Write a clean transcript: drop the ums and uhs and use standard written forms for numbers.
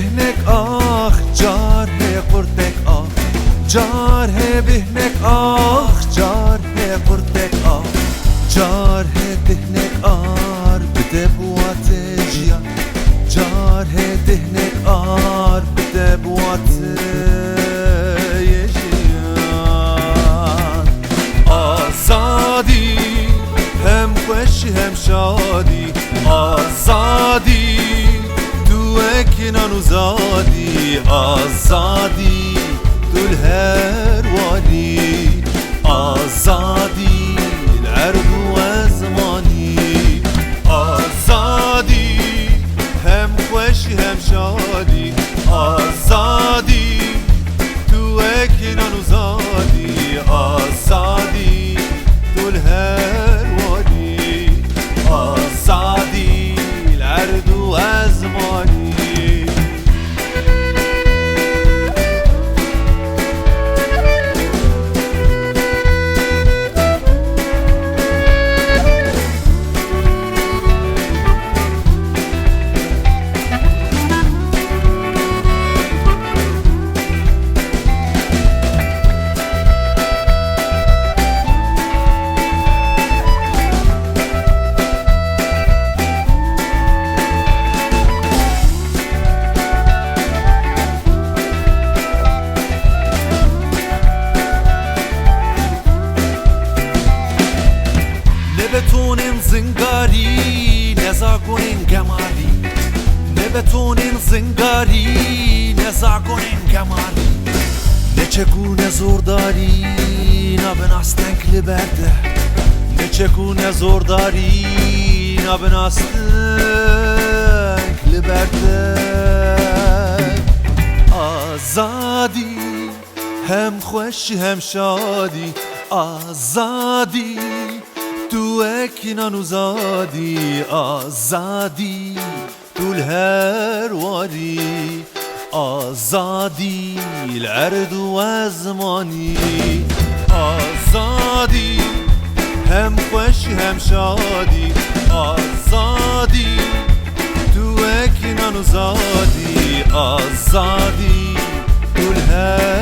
بهنک آخ جار هی قرتک آخ جار هی بهنک آخ جار هی قرتک آخ جار هی دهنک آر بده بوات جیان جار هی دهنک آر بده بوات جیان آزادی هم خوشی هم شادی آزادی تو اکنان زادی آزادی تو الهروانی آزادی العرض وزمانی آزادی هم خوشی هم شادی آزادی تو اکنان زادی آزادی تو الهروانی آزادی العرض وزمانی نبتونین زنگاری نزا کنین گماری نبتونین زنگاری نزا کنین گماری نچگونه زورداری نبناستنک لبرده نچگونه زورداری نبناستنک لبرده آزادی هم خوشی هم شادی آزادی تو اکنان زادی آزادی تو الهروانی آزادی العرض وزمانی آزادی هم خوشی هم شادی آزادی تو اکنان زادی آزادی تو الهروانی